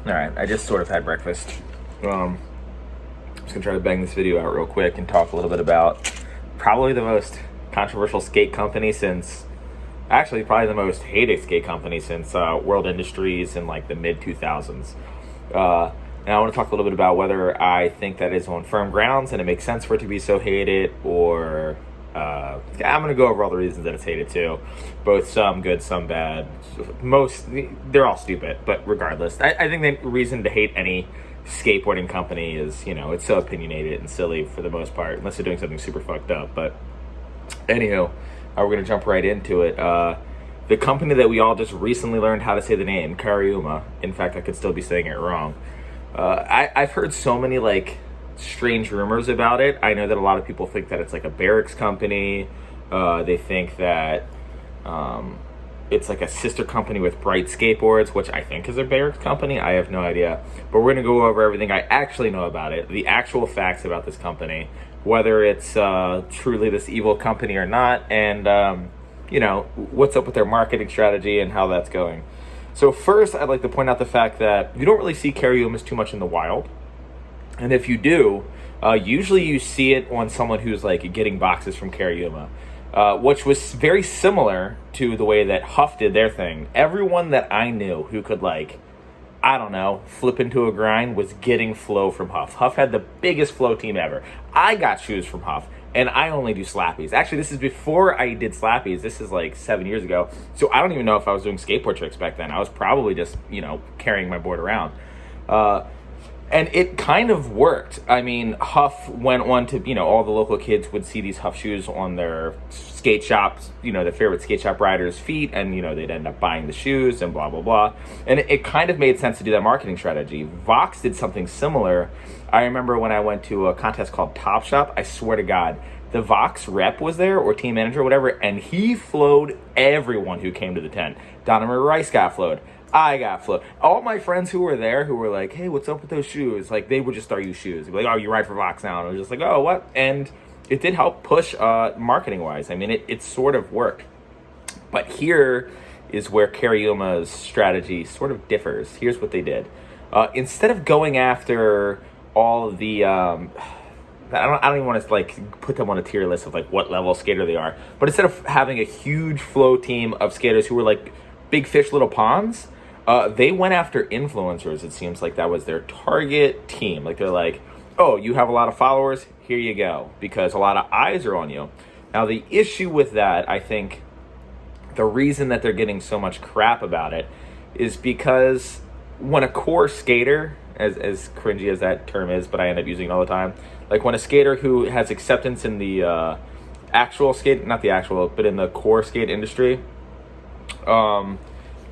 All right, I just sort of had breakfast. I'm just gonna try to bang this video out real quick and talk a little bit about probably the most controversial skate company since, actually probably the most hated skate company since World Industries in like the mid 2000s. And I want to talk a little bit about whether I think that is on firm grounds and it makes sense for it to be so hated, or I'm going to go over all the reasons that it's hated too. Both some good, some bad. They're all stupid, but regardless, I think the reason to hate any skateboarding company is, it's so opinionated and silly for the most part, unless they're doing something super fucked up. But anywho, we're going to jump right into it. The company that we all just recently learned how to say the name, Cariuma. In fact, I could still be saying it wrong. I've heard so many strange rumors about it. I know that a lot of people think that it's like a barracks company. They think that it's like a sister company with Bright Skateboards, which I think is a barracks company. I have no idea. But we're going to go over everything I actually know about it, the actual facts about this company, whether it's truly this evil company or not, and what's up with their marketing strategy and how that's going. So first, I'd like to point out the fact that you don't really see Cariumas too much in the wild. And if you do, usually you see it on someone who's getting boxes from Cariuma, which was very similar to the way that Huff did their thing. Everyone that I knew who could flip into a grind was getting flow from Huff. Huff had the biggest flow team ever. I got shoes from Huff, and I only do slappies. Actually, this is before I did slappies. This is 7 years ago. So I don't even know if I was doing skateboard tricks back then. I was probably just, carrying my board around. And it kind of worked. I mean, Huff went on to, all the local kids would see these Huff shoes on their skate shops, their favorite skate shop riders' feet, and, they'd end up buying the shoes and blah, blah, blah. And it kind of made sense to do that marketing strategy. Vox did something similar. I remember when I went to a contest called Top Shop, I swear to God, the Vox rep was there, or team manager, or whatever, and he flowed everyone who came to the tent. Donovan Rice got flowed. I got flowed. All my friends who were there who were like, hey, what's up with those shoes? They would just start you shoes. They'd be like, oh, you ride for Vox now. And I was just like, oh, what? And it did help push marketing-wise. I mean, it sort of worked. But here is where Cariuma's strategy sort of differs. Here's what they did. Instead of going after all of the... I don't even want to put them on a tier list of what level skater they are. But instead of having a huge flow team of skaters who were big fish, little ponds... they went after influencers. It seems like that was their target team. They're like, oh, you have a lot of followers? Here you go. Because a lot of eyes are on you. Now, the issue with that, I think, the reason that they're getting so much crap about it is because when a core skater, as cringy as that term is, but I end up using it all the time, when a skater who has acceptance in the actual skate, not the actual, but in the core skate industry,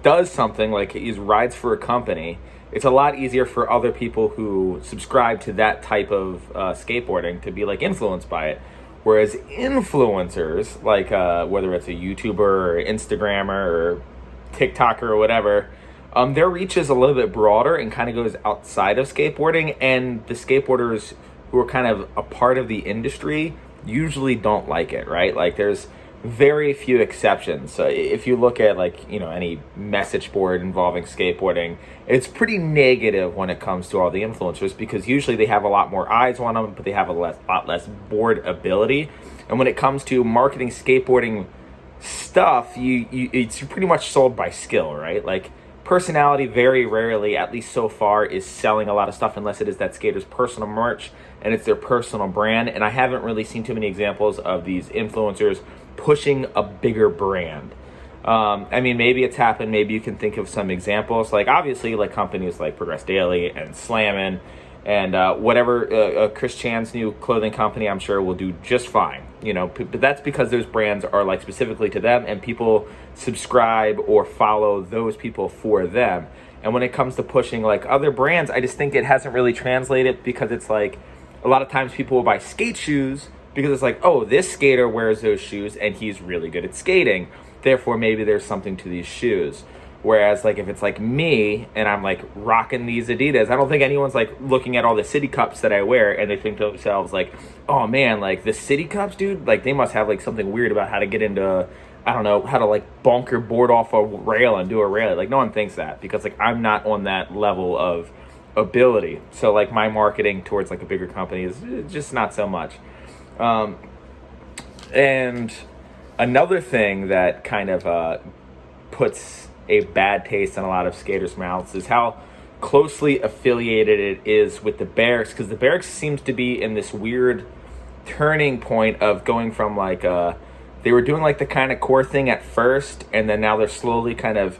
does something he rides for a company, it's a lot easier for other people who subscribe to that type of skateboarding to be influenced by it. Whereas influencers, whether it's a YouTuber or Instagrammer or TikToker or whatever, their reach is a little bit broader and kind of goes outside of skateboarding, and the skateboarders who are kind of a part of the industry usually don't like it, right? There's very few exceptions. So if you look at any message board involving skateboarding, it's pretty negative when it comes to all the influencers, because usually they have a lot more eyes on them, but they have a lot less board ability. And when it comes to marketing skateboarding stuff, it's pretty much sold by skill, right? Personality very rarely, at least so far, is selling a lot of stuff unless it is that skater's personal merch and it's their personal brand. And I haven't really seen too many examples of these influencers pushing a bigger brand. I mean, maybe it's happened. Maybe you can think of some examples. Obviously, companies like Progress Daily and Slammin' and whatever, Chris Chan's new clothing company, I'm sure will do just fine. But that's because those brands are specifically to them, and people subscribe or follow those people for them. And when it comes to pushing other brands, I just think it hasn't really translated, because it's a lot of times people will buy skate shoes because it's oh, this skater wears those shoes and he's really good at skating, therefore maybe there's something to these shoes. Whereas if it's me and I'm rocking these Adidas, I don't think anyone's looking at all the City Cups that I wear and they think to themselves oh man, the City Cups, dude, they must have something weird about how to get into I don't know, how to like bonk your board off a rail and do a rally. Like, no one thinks that, because like I'm not on that level of ability. So like my marketing towards like a bigger company is just not so much. And another thing that kind of puts a bad taste in a lot of skaters' mouths is how closely affiliated it is with the Barracks, because the Barracks seems to be in this weird turning point of going from like they were doing like the kind of core thing at first, and then now they're slowly kind of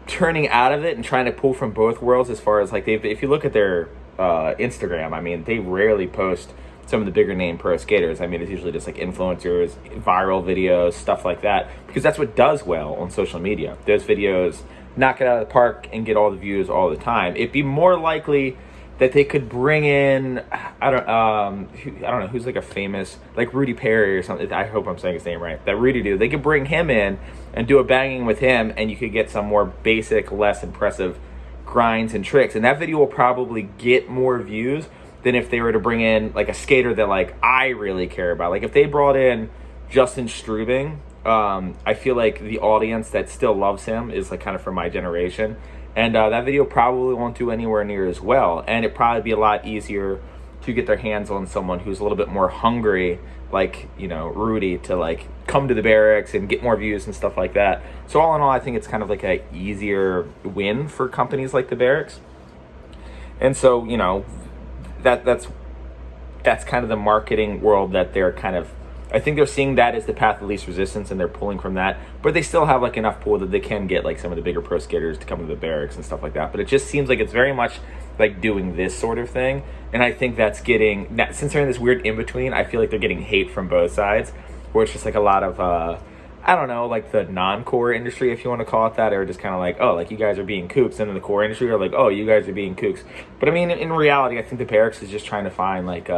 turning out of it and trying to pull from both worlds, as far as like if you look at their Instagram, I mean, they rarely post some of the bigger name pro skaters. I mean, it's usually just like influencers, viral videos, stuff like that, because that's what does well on social media. Those videos knock it out of the park and get all the views all the time. It'd be more likely that they could bring in, I don't know, who's like a famous, like Rudy Perry or something. I hope I'm saying his name right. That Rudy dude. They could bring him in and do a banging with him, and you could get some more basic, less impressive grinds and tricks. And that video will probably get more views than if they were to bring in like a skater that like I really care about. Like if they brought in Justin Strubing, I feel like the audience that still loves him is like kind of from my generation. And that video probably won't do anywhere near as well. And it'd probably be a lot easier to get their hands on someone who's a little bit more hungry, like, you know, Rudy, to like come to the Barracks and get more views and stuff like that. So all in all, I think it's kind of like a easier win for companies like the Barracks. And so, you know, that's kind of the marketing world that they're kind of, I think they're seeing that as the path of least resistance, and they're pulling from that. But they still have like enough pull that they can get like some of the bigger pro skaters to come to the Barracks and stuff like that. But it just seems like it's very much like doing this sort of thing. And I think that's getting, since they're in this weird in-between, I feel like they're getting hate from both sides, where it's just like a lot of, I don't know, like the non-core industry, if you want to call it that, are just kind of like, oh, like you guys are being kooks. And then the core industry are like, oh, you guys are being kooks. But I mean, in reality, I think the Barracks is just trying to find like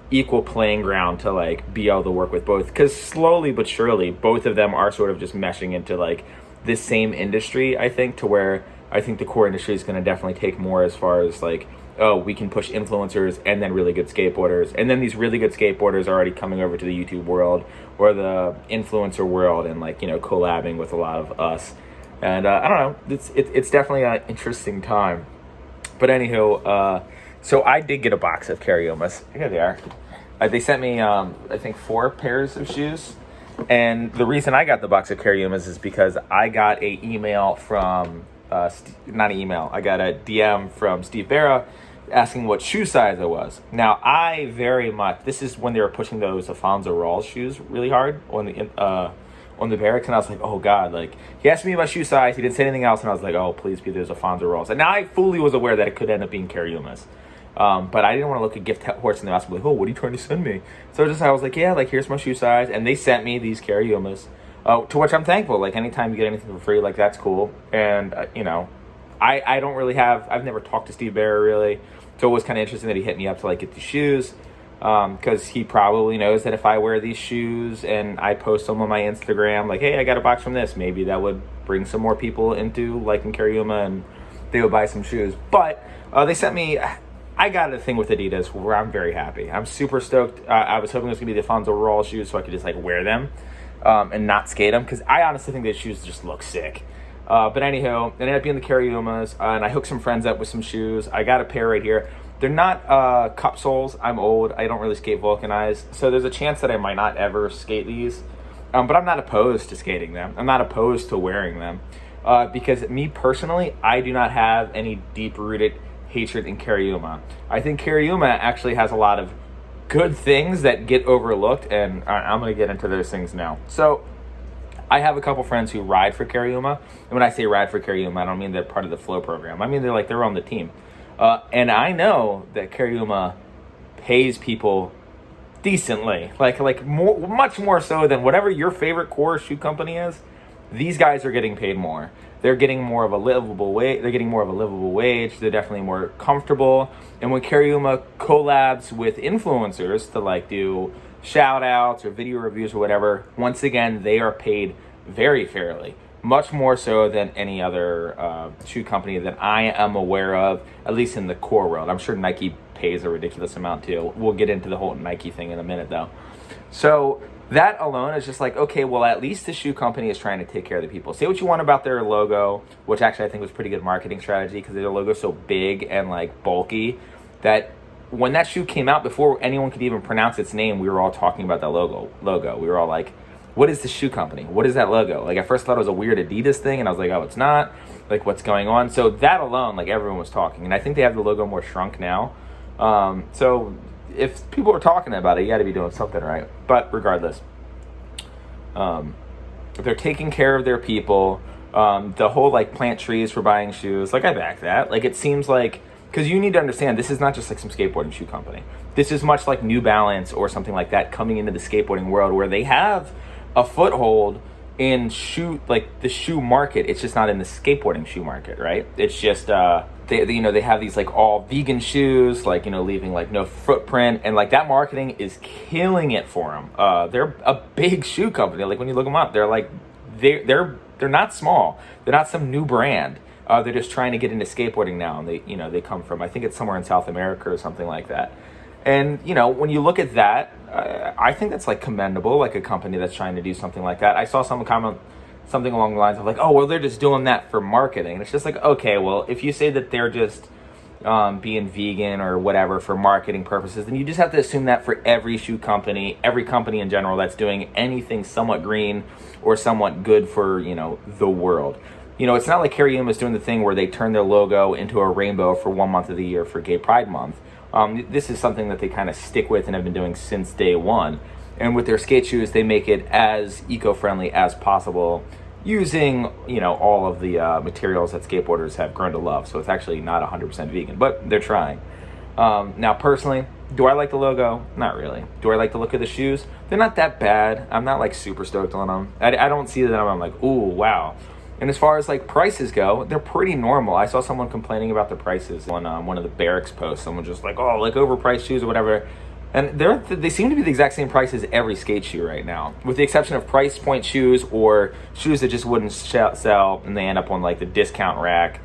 equal playing ground to like be able to work with both, because slowly but surely both of them are sort of just meshing into like this same industry, I think, to where I think the core industry is going to definitely take more as far as like, oh, we can push influencers and then really good skateboarders, and then these really good skateboarders are already coming over to the YouTube world or the influencer world and like, you know, collabing with a lot of us. And I don't know, it's definitely an interesting time. But anywho, so I did get a box of Cariumas. Here they are. They sent me, I think, 4 pairs of shoes. And the reason I got the box of Cariumas is because I got a email from, not an email, I got a DM from Steve Barra asking what shoe size I was. Now, I very much, this is when they were pushing those Alfonso Rawls shoes really hard on the Barracks, and I was like, oh God, like, he asked me about shoe size, he didn't say anything else, and I was like, oh, please be those Alfonso Rawls. And now I fully was aware that it could end up being Cariumas. But I didn't want to look a gift horse in the mouth and be like, oh, what are you trying to send me? So I was like, yeah, like, here's my shoe size. And they sent me these Cariumas, to which I'm thankful. Like, anytime you get anything for free, like, that's cool. And, you know, I don't really have, I've never talked to Steve Barra, really. So it was kind of interesting that he hit me up to, like, get these shoes. Because he probably knows that if I wear these shoes and I post them on my Instagram, like, hey, I got a box from this, maybe that would bring some more people into liking Kariuma and they would buy some shoes. But they sent me, I got a thing with Adidas where I'm very happy. I'm super stoked. I was hoping it was going to be the Alfonso Rawls shoes so I could just like wear them and not skate them, because I honestly think these shoes just look sick. But anyhow, it ended up being the Cariumas, and I hooked some friends up with some shoes. I got a pair right here. They're not cup soles. I'm old. I don't really skate vulcanized. So there's a chance that I might not ever skate these. But I'm not opposed to skating them. I'm not opposed to wearing them. Because me personally, I do not have any deep-rooted hatred in Cariuma. I think Cariuma actually has a lot of good things that get overlooked, and I'm going to get into those things now. So I have a couple friends who ride for Cariuma. And when I say ride for Cariuma, I don't mean they're part of the Flow program. I mean they're on the team. And I know that Cariuma pays people decently, like more, much more so than whatever your favorite core shoe company is. These guys are getting paid more. They're getting more of a livable wage. They're getting more of a livable wage. They're definitely more comfortable. And when Cariuma collabs with influencers to like do shout outs or video reviews or whatever, once again, they are paid very fairly. much more so than any other shoe company that I am aware of, at least in the core world. I'm sure Nike pays a ridiculous amount too. We'll get into the whole Nike thing in a minute though. So that alone is just like, okay, well, at least the shoe company is trying to take care of the people. Say what you want about their logo, which actually I think was pretty good marketing strategy, because their logo is so big and like bulky that when that shoe came out, before anyone could even pronounce its name, we were all talking about that logo. We were all like, what is the shoe company? What is that logo? Like, at first I thought it was a weird Adidas thing, and I was like, oh, it's not. Like, what's going on? So that alone, like, everyone was talking. And I think they have the logo more shrunk now. So if people are talking about it, you got to be doing something right. But regardless, if they're taking care of their people, the whole, like, plant trees for buying shoes, like, I back that. Like, it seems like, because you need to understand, this is not just like some skateboarding shoe company. This is much like New Balance or something like that coming into the skateboarding world, where they have a foothold in the shoe market. It's just not in the skateboarding shoe market, right? It's just they have these like all vegan shoes, like, leaving like no footprint, and like that marketing is killing it for them. They're a big shoe company. Like, when you look them up, they're like they're not small. They're not some new brand. They're just trying to get into skateboarding now, and they come from, I think it's somewhere in South America or something like that. And when you look at that, I think that's like commendable, like a company that's trying to do something like that. I saw someone comment something along the lines of like, oh, well, they're just doing that for marketing. And it's just like, okay, well, if you say that they're just being vegan or whatever for marketing purposes, then you just have to assume that for every shoe company, every company in general that's doing anything somewhat green or somewhat good for, the world. It's not like Cariuma is doing the thing where they turn their logo into a rainbow for 1 month of the year for Gay Pride Month. This is something that they kind of stick with and have been doing since day one. And with their skate shoes, they make it as eco-friendly as possible using, all of the materials that skateboarders have grown to love. So it's actually not 100% vegan, but they're trying. Now, personally, do I like the logo? Not really. Do I like the look of the shoes? They're not that bad. I'm not like super stoked on them. I don't see that I'm like, ooh, wow. And as far as like prices go, they're pretty normal. I saw someone complaining about the prices on one of the Barracks posts. Someone just like, oh, like overpriced shoes or whatever. And they seem to be the exact same price as every skate shoe right now, with the exception of price point shoes or shoes that just wouldn't sell, and they end up on like the discount rack,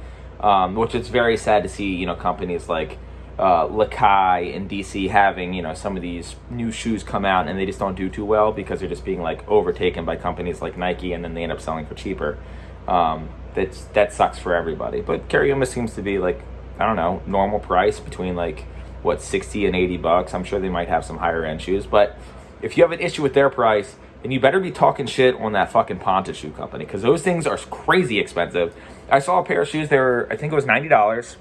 which is very sad to see. Companies like Lakai in DC having some of these new shoes come out and they just don't do too well because they're just being like overtaken by companies like Nike, and then they end up selling for cheaper. That sucks for everybody. But Cariuma seems to be like, I don't know, normal price between like what, $60 and $80. I'm sure they might have some higher end shoes, but if you have an issue with their price, then you better be talking shit on that fucking Ponta shoe company, because those things are crazy expensive. I saw a pair of shoes, I think it was $90.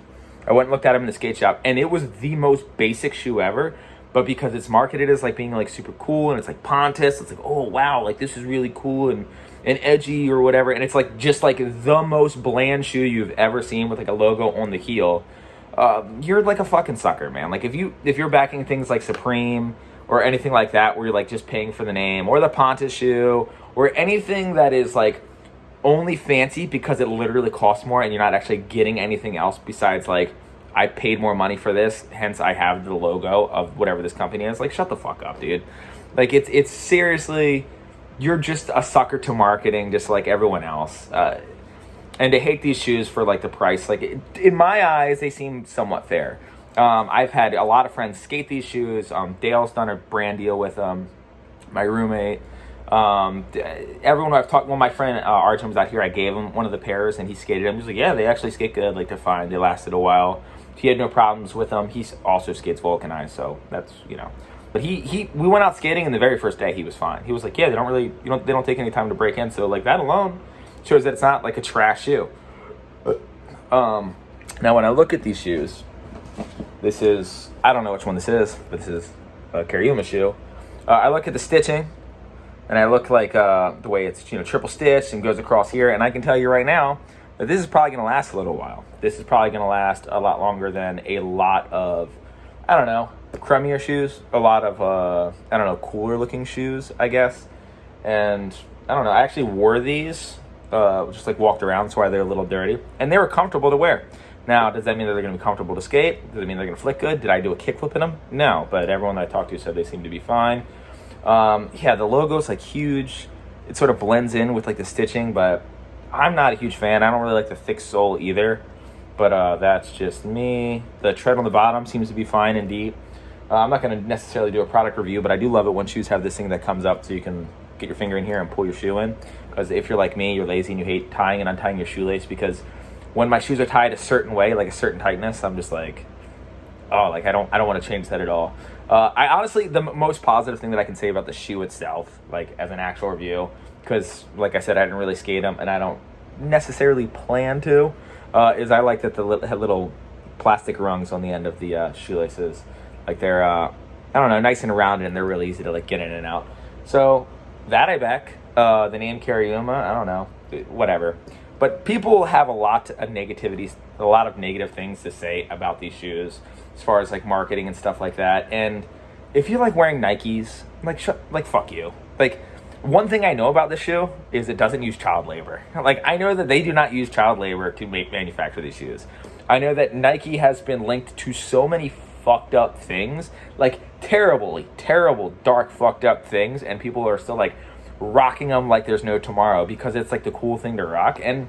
I went and looked at them in the skate shop, and it was the most basic shoe ever. But because it's marketed as like being like super cool, and it's like Pontus, it's like, oh wow, like this is really cool and edgy or whatever, and it's like just like the most bland shoe you've ever seen with like a logo on the heel. You're like a fucking sucker, man. Like if you're backing things like Supreme or anything like that, where you're like just paying for the name, or the Pontus shoe, or anything that is like only fancy because it literally costs more and you're not actually getting anything else besides like, I paid more money for this, hence I have the logo of whatever this company is. Like, shut the fuck up, dude. Like, it's seriously, you're just a sucker to marketing, just like everyone else. And to hate these shoes for like the price, like in my eyes, they seem somewhat fair. I've had a lot of friends skate these shoes. Dale's done a brand deal with them. My roommate. Everyone I've talked, when my friend Arjun was out here, I gave him one of the pairs and he skated them. He was like, yeah, they actually skate good. Like, they're fine. They lasted a while. He had no problems with them. He also skates vulcanized, so that's, But we went out skating, and the very first day he was fine. He was like, yeah, they don't take any time to break in. So like that alone shows that it's not like a trash shoe. Now when I look at these shoes, this is, I don't know which one this is, but this is a Cariuma shoe. I look at the stitching, and I look like the way it's triple stitched and goes across here, and I can tell you right now that this is probably going to last a little while. This is probably going to last a lot longer than a lot of, I don't know, crummier shoes, a lot of cooler looking shoes, I guess. And I don't know, I actually wore these, just like walked around, that's why they're a little dirty, and they were comfortable to wear. Now, does that mean that they're going to be comfortable to skate? Does it mean they're going to flick good? Did I do a kickflip in them? No, but everyone that I talked to said they seem to be fine. Yeah, the logo's like huge. It sort of blends in with like the stitching, but I'm not a huge fan. I don't really like the thick sole either, but that's just me. The tread on the bottom seems to be fine and deep. I'm not going to necessarily do a product review, but I do love it when shoes have this thing that comes up so you can get your finger in here and pull your shoe in. Because if you're like me, you're lazy and you hate tying and untying your shoelace, because when my shoes are tied a certain way, like a certain tightness, I'm just like, oh, like I don't want to change that at all. I honestly, the most positive thing that I can say about the shoe itself, like as an actual review, because like I said, I didn't really skate them and I don't necessarily plan to, is I like that the little plastic rungs on the end of the shoelaces. Like they're, I don't know, nice and rounded, and they're really easy to like get in and out. So that I back. The name Cariuma, I don't know, whatever. But people have a lot of negative things to say about these shoes, as far as like marketing and stuff like that. And if you like wearing Nikes, like fuck you. Like, one thing I know about this shoe is it doesn't use child labor. Like, I know that they do not use child labor to manufacture these shoes. I know that Nike has been linked to so many fucked up things, like terrible, dark, fucked up things, and people are still like rocking them like there's no tomorrow because it's like the cool thing to rock. And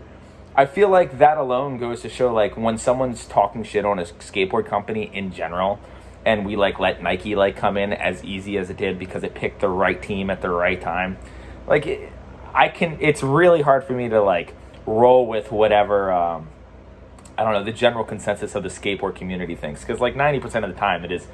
I feel like that alone goes to show, like, when someone's talking shit on a skateboard company in general, and we like let Nike like come in as easy as it did because it picked the right team at the right time, like it's really hard for me to like roll with whatever I don't know, the general consensus of the skateboard community thinks, because like 90% of the time it is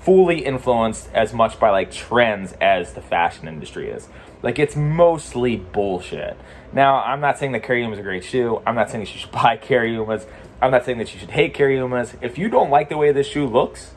fully influenced as much by like trends as the fashion industry is. Like, it's mostly bullshit. Now, I'm not saying that Kariuma is a great shoe. I'm not saying that you should buy Kariumas. I'm not saying that you should hate Kariumas. If you don't like the way this shoe looks,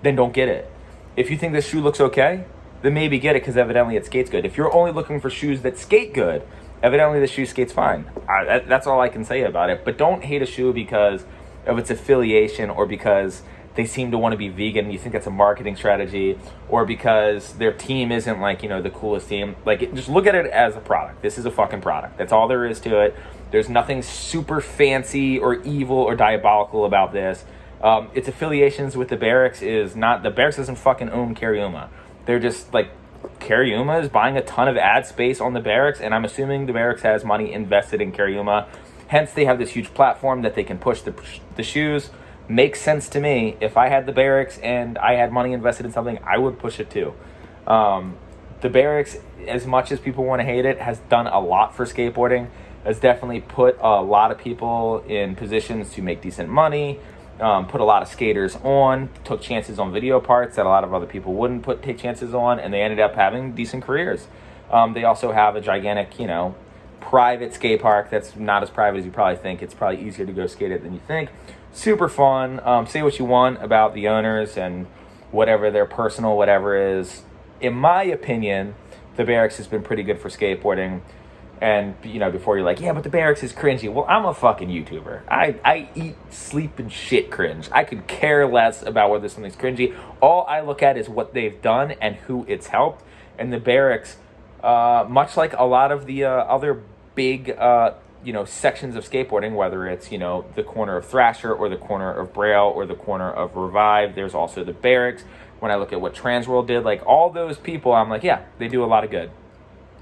then don't get it. If you think this shoe looks okay, then maybe get it, because evidently it skates good. If you're only looking for shoes that skate good, evidently the shoe skates fine. That's all I can say about it. But don't hate a shoe because of its affiliation, or because they seem to want to be vegan, you think that's a marketing strategy, or because their team isn't like, you know, the coolest team. Like, just look at it as a product. This is a fucking product. That's all there is to it. There's nothing super fancy or evil or diabolical about this. Its affiliations with the Barracks is not, the Barracks doesn't fucking own Cariuma. They're just like, Cariuma is buying a ton of ad space on the Barracks, and I'm assuming the Barracks has money invested in Cariuma. Hence, they have this huge platform that they can push the shoes. Makes sense to me. If I had the Barracks and I had money invested in something, I would push it too. The Barracks, as much as people want to hate it, has done a lot for skateboarding. Has definitely put a lot of people in positions to make decent money. Put a lot of skaters on, took chances on video parts that a lot of other people wouldn't take chances on, and they ended up having decent careers. They also have a gigantic, you know, private skate park that's not as private as you probably think. It's probably easier to go skate it than you think. Super fun. Say what you want about the owners and whatever their personal whatever is. In my opinion, the Barracks has been pretty good for skateboarding. And, you know, before you're like, yeah, but the Barracks is cringy. Well, I'm a fucking YouTuber. I eat, sleep, and shit cringe. I could care less about whether something's cringy. All I look at is what they've done and who it's helped. And the Barracks, much like a lot of the other big, you know, sections of skateboarding, whether it's, you know, the corner of Thrasher or the corner of Braille or the corner of Revive, there's also the Barracks. When I look at what Transworld did, like all those people, I'm like, yeah, they do a lot of good.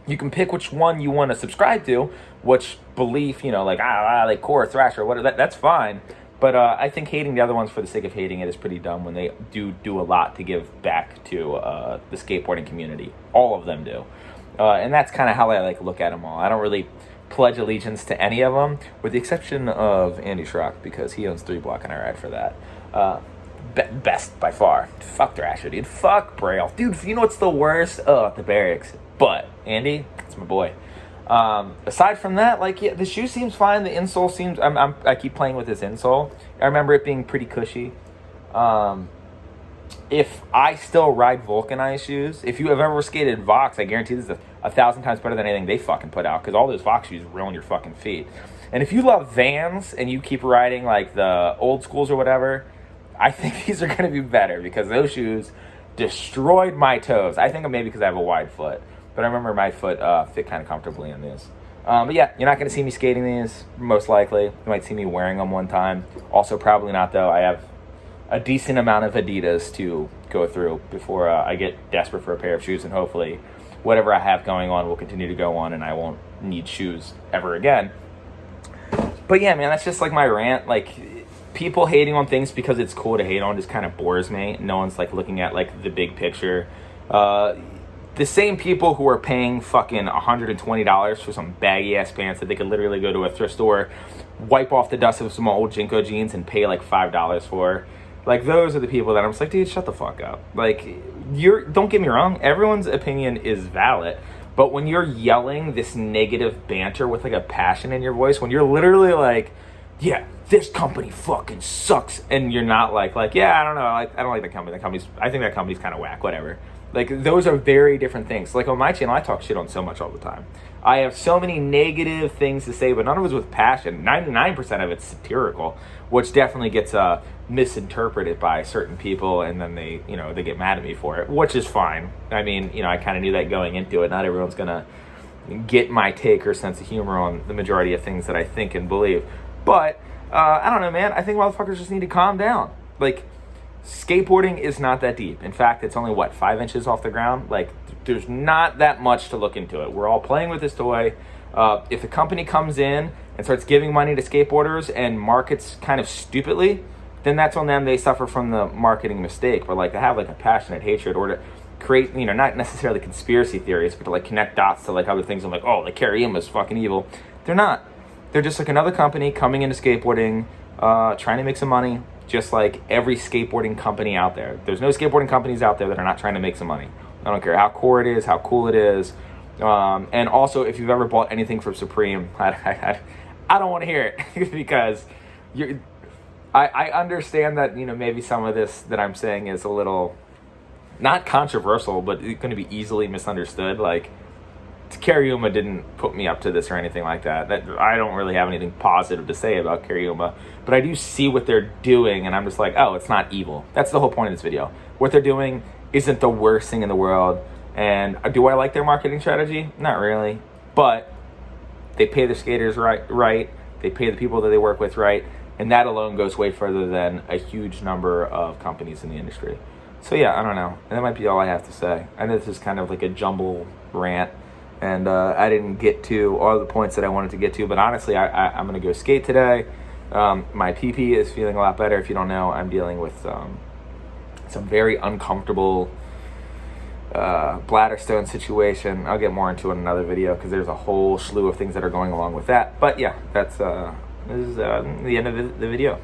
You can pick which one you want to subscribe to, which belief, you know, like, like Core, Thrasher, whatever, that's fine. But I think hating the other ones for the sake of hating it is pretty dumb when they do a lot to give back to the skateboarding community. All of them do. And that's kind of how I like look at them all. I don't really pledge allegiance to any of them, with the exception of Andy Schrock, because he owns 3 Block and I ride for that. Best by far. Fuck Thrasher, dude. Fuck Braille. Dude, you know what's the worst? The Barracks. But Andy, it's my boy. Aside from that, like, yeah, the shoe seems fine. The insole seems, I keep playing with this insole. I remember it being pretty cushy. If I still ride vulcanized shoes, if you have ever skated Vox, I guarantee this is 1,000 times better than anything they fucking put out, because all those Vox shoes ruin your fucking feet. And if you love Vans and you keep riding like the old schools or whatever, I think these are going to be better, because those shoes destroyed my toes. I think maybe because I have a wide foot, but I remember my foot fit kind of comfortably in these. But yeah, you're not going to see me skating these, most likely. You might see me wearing them one time. Also, probably not, though. I have a decent amount of Adidas to go through before I get desperate for a pair of shoes, and hopefully whatever I have going on will continue to go on and I won't need shoes ever again. But yeah, man, that's just like my rant. Like, people hating on things because it's cool to hate on just kind of bores me. No one's like looking at like the big picture. The same people who are paying fucking $120 for some baggy ass pants that they could literally go to a thrift store, wipe off the dust of some old Jinko jeans and pay like $5 for. Like, those are the people that I'm just like, dude, shut the fuck up. Like, don't get me wrong, everyone's opinion is valid. But when you're yelling this negative banter with like a passion in your voice, when you're literally like, yeah, this company fucking sucks, and you're not like, yeah, I don't know, I don't like the company. I think that company's kind of whack, whatever. Like, those are very different things. Like, on my channel, I talk shit on so much all the time. I have so many negative things to say, but none of it's with passion. 99% of it's satirical, which definitely gets misinterpreted by certain people, and then they get mad at me for it, which is fine. I mean, I kind of knew that going into it. Not everyone's gonna get my take or sense of humor on the majority of things that I think and believe. But I don't know, man. I think motherfuckers just need to calm down. Like, skateboarding is not that deep. In fact, it's only 5 inches off the ground. Like, there's not that much to look into it. We're all playing with this toy. If the company comes in and starts giving money to skateboarders and markets kind of stupidly, then that's on them. They suffer from the marketing mistake. But like, to have like a passionate hatred, or to create, not necessarily conspiracy theories, but to like connect dots to like other things. I'm like, oh, like Cariuma is fucking evil. They're not. They're just like another company coming into skateboarding, trying to make some money. Just like every skateboarding company out there. There's no skateboarding companies out there that are not trying to make some money. I don't care how core it is, how cool it is. And also, if you've ever bought anything from Supreme, I don't want to hear it because I understand that, maybe some of this that I'm saying is a little, not controversial, but it's going to be easily misunderstood. Like, Cariuma didn't put me up to this or anything like that. I don't really have anything positive to say about Cariuma, but I do see what they're doing, and I'm just like, oh, it's not evil. That's the whole point of this video. What they're doing isn't the worst thing in the world. And do I like their marketing strategy? Not really. But they pay their skaters right. They pay the people that they work with right. And that alone goes way further than a huge number of companies in the industry. So yeah, I don't know. And that might be all I have to say. I know this is kind of like a jumble rant. And I didn't get to all the points that I wanted to get to. But honestly, I'm going to go skate today. My PP is feeling a lot better. If you don't know, I'm dealing with some very uncomfortable bladder stone situation. I'll get more into it in another video because there's a whole slew of things that are going along with that. But yeah, this is the end of the video.